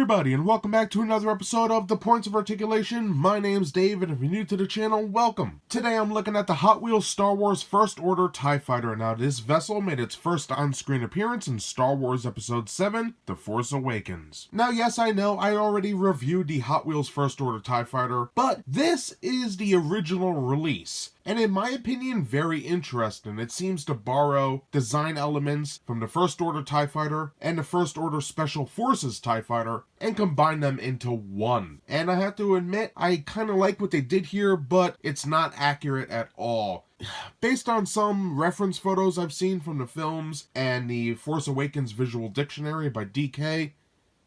everybody, and welcome back to another episode of The Points of Articulation. My name's Dave, and if you're new to the channel, welcome. Today I'm looking at the Hot Wheels Star Wars First Order TIE Fighter. Now, this vessel made its first on-screen appearance in Star Wars Episode 7, The Force Awakens. Now, yes, I know I already reviewed the Hot Wheels First Order TIE Fighter, but this is the original release. And in my opinion, very interesting. It seems to borrow design elements from the First Order TIE Fighter and the First Order Special Forces TIE Fighter and combine them into one. And I have to admit, I kind of like what they did here, but it's not accurate at all. Based on some reference photos I've seen from the films and the Force Awakens Visual Dictionary by DK,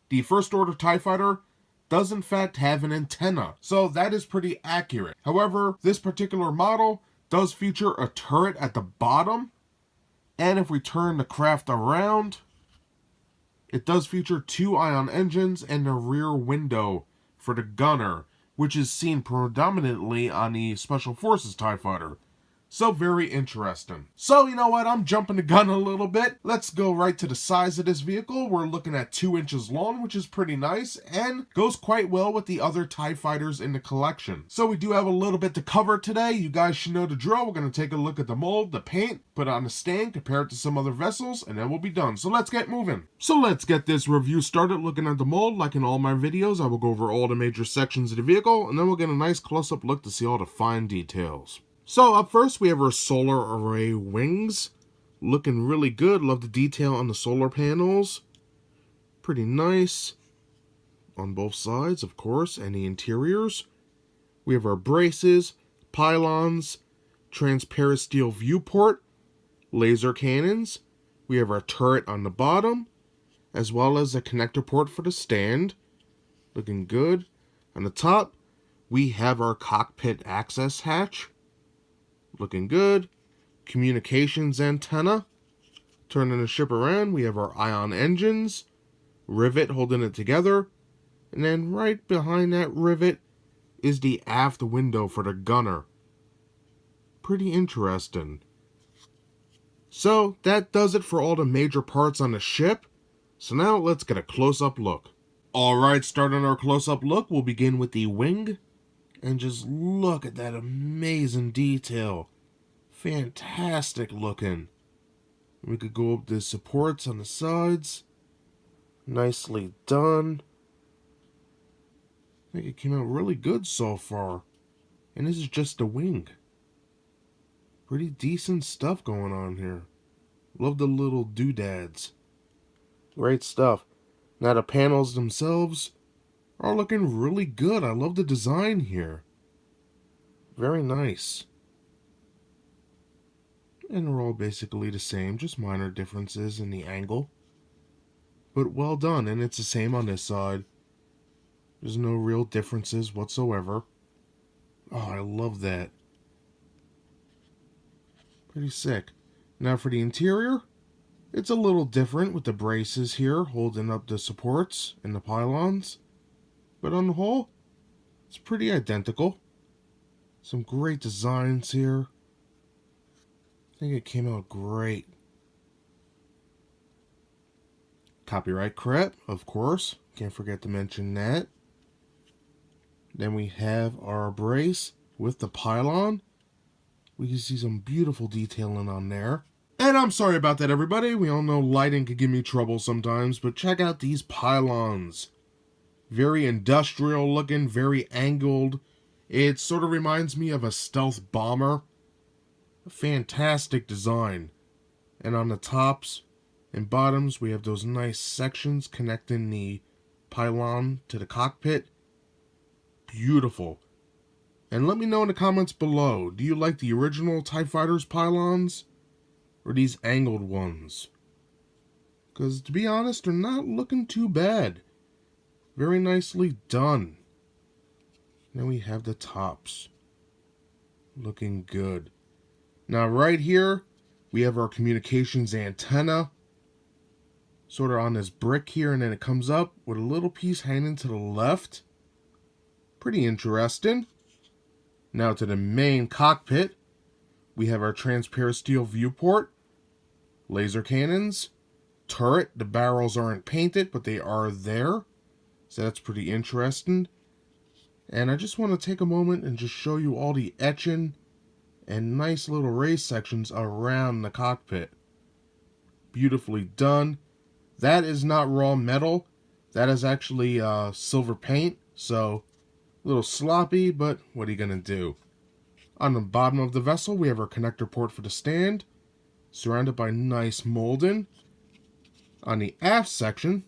the First Order TIE Fighter does in fact have an antenna, so that is pretty accurate. However, this particular model does feature a turret at the bottom, and if we turn the craft around, it does feature two ion engines and a rear window for the gunner, which is seen predominantly on the Special Forces TIE Fighter. So very interesting. So you know what, I'm jumping the gun a little bit. Let's go right to the size of this vehicle. We're looking at 2 inches long, which is pretty nice and goes quite well with the other TIE fighters in the collection. So we do have a little bit to cover today. You guys should know the drill. We're going to take a look at the mold, the paint, put it on a stand, compare it to some other vessels, and then we'll be done. So let's get moving. So let's get this review started looking at the mold. Like in all my videos, I will go over all the major sections of the vehicle, and then we'll get a nice close-up look to see all the fine details. So up first, we have our solar array wings. Looking really good. Love the detail on the solar panels. Pretty nice. On both sides, of course, and the interiors. We have our braces, pylons, transparent steel viewport, laser cannons. We have our turret on the bottom, as well as a connector port for the stand. Looking good. On the top, we have our cockpit access hatch. Looking good. Communications antenna. Turning the ship around, we have our ion engines. Rivet holding it together. And then right behind that rivet is the aft window for the gunner. Pretty interesting. So that does it for all the major parts on the ship. So now let's get a close-up look. Alright, starting our close-up look, we'll begin with the wing. And just look at that amazing detail. Fantastic looking. We could go up the supports on the sides. Nicely done. I think it came out really good so far. And this is just the wing. Pretty decent stuff going on here. Love the little doodads. Great stuff. Now the panels themselves are looking really good. I love the design here. Very nice. And they're all basically the same, just minor differences in the angle. But well done, and it's the same on this side. There's no real differences whatsoever. Oh, I love that. Pretty sick. Now for the interior, it's a little different with the braces here holding up the supports and the pylons. But on the whole, it's pretty identical. Some great designs here. I think it came out great. Copyright crap, of course. Can't forget to mention that. Then we have our brace with the pylon. We can see some beautiful detailing on there. And I'm sorry about that, everybody. We all know lighting can give me trouble sometimes, but check out these pylons. Very industrial looking, very angled. It sort of reminds me of a stealth bomber. A fantastic design. And on the tops and bottoms, we have those nice sections connecting the pylon to the cockpit. Beautiful. And let me know in the comments below, do you like the original TIE Fighters pylons or these angled ones? Because to be honest, they're not looking too bad. Very nicely done. Then we have the tops. Looking good. Now right here, we have our communications antenna. Sort of on this brick here, and then it comes up with a little piece hanging to the left. Pretty interesting. Now to the main cockpit. We have our transparent steel viewport. Laser cannons. Turret. The barrels aren't painted, but they are there. So that's pretty interesting. And I just want to take a moment and just show you all the etching and nice little raised sections around the cockpit. Beautifully done. That is not raw metal. That is actually silver paint. So a little sloppy, but what are you going to do? On the bottom of the vessel, we have our connector port for the stand, surrounded by nice molding. On the aft section,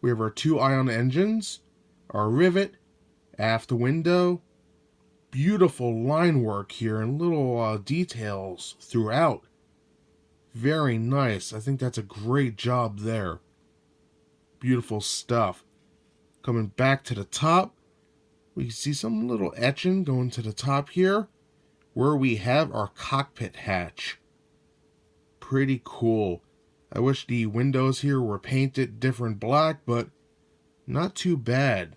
we have our 2 ion engines, our rivet, aft window, beautiful line work here and little details throughout. Very nice. I think that's a great job there. Beautiful stuff. Coming back to the top, we can see some little etching going to the top here, where we have our cockpit hatch. Pretty cool. I wish the windows here were painted different black, but not too bad.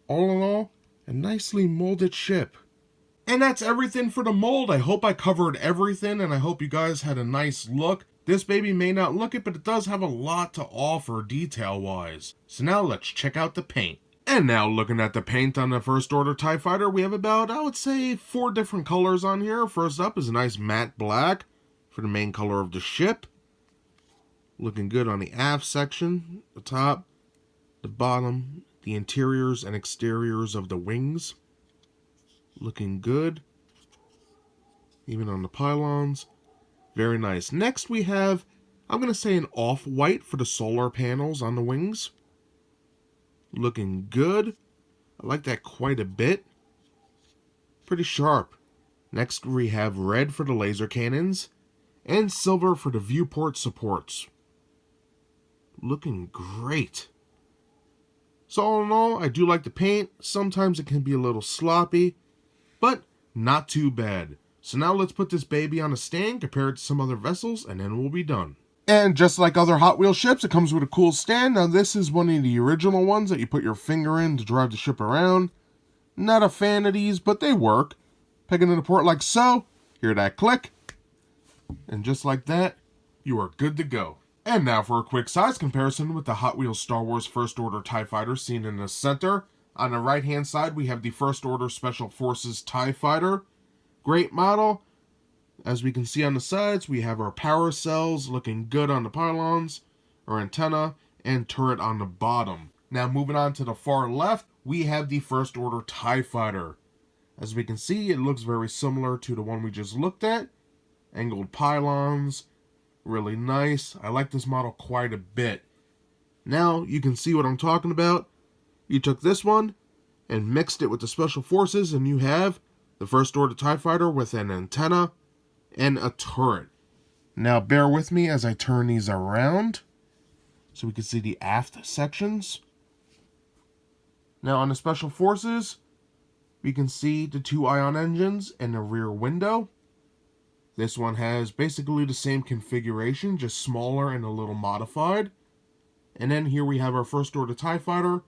All in all, a nicely molded ship. And that's everything for the mold. I hope I covered everything, and I hope you guys had a nice look. This baby may not look it, but it does have a lot to offer detail-wise. So now let's check out the paint. And now looking at the paint on the First Order TIE Fighter, we have about, I would say, 4 different colors on here. First up is a nice matte black for the main color of the ship. Looking good on the aft section, the top, the bottom, the interiors and exteriors of the wings. Looking good. Even on the pylons. Very nice. Next we have, I'm going to say, an off-white for the solar panels on the wings. Looking good. I like that quite a bit. Pretty sharp. Next we have red for the laser cannons. And silver for the viewport supports. Looking great. So all in all, I do like the paint. Sometimes it can be a little sloppy, but not too bad. So now let's put this baby on a stand, compare it to some other vessels, and then we'll be done. And just like other Hot Wheels ships, it comes with a cool stand. Now this is one of the original ones that you put your finger in to drive the ship around. Not a fan of these, but they work. Pegging in the port like so, hear that click, and just like that, you are good to go. And now for a quick size comparison with the Hot Wheels Star Wars First Order TIE Fighter seen in the center. On the right hand side, we have the First Order Special Forces TIE Fighter. Great model. As we can see on the sides, we have our power cells looking good on the pylons, our antenna, and turret on the bottom. Now moving on to the far left, we have the First Order TIE Fighter. As we can see, it looks very similar to the one we just looked at. Angled pylons. Really nice. I like this model quite a bit. Now you can see what I'm talking about. You took this one and mixed it with the Special Forces, and you have the First Order TIE Fighter with an antenna and a turret. Now bear with me as I turn these around so we can see the aft sections. Now on the Special Forces, we can see the 2 ion engines and the rear window. This one has basically the same configuration, just smaller and a little modified. And then here we have our First Order TIE Fighter,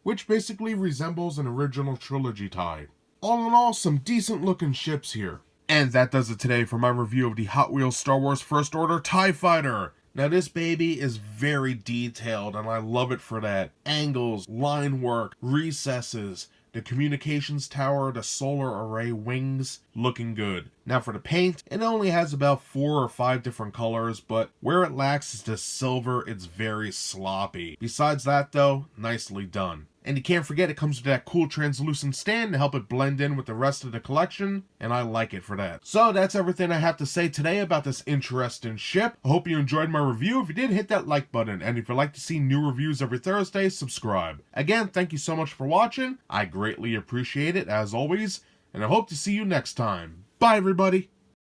which basically resembles an original trilogy TIE. All in all, some decent looking ships here. And that does it today for my review of the Hot Wheels Star Wars First Order TIE Fighter. Now this baby is very detailed and I love it for that. Angles, line work, recesses, the communications tower, the solar array wings, looking good. Now for the paint, it only has about 4 or 5 different colors, but where it lacks is the silver, it's very sloppy. Besides that though, nicely done. And you can't forget it comes with that cool translucent stand to help it blend in with the rest of the collection, and I like it for that. So that's everything I have to say today about this interesting ship. I hope you enjoyed my review. If you did, hit that like button, and if you'd like to see new reviews every Thursday, subscribe. Again, thank you so much for watching. I greatly appreciate it, as always, and I hope to see you next time. Bye, everybody!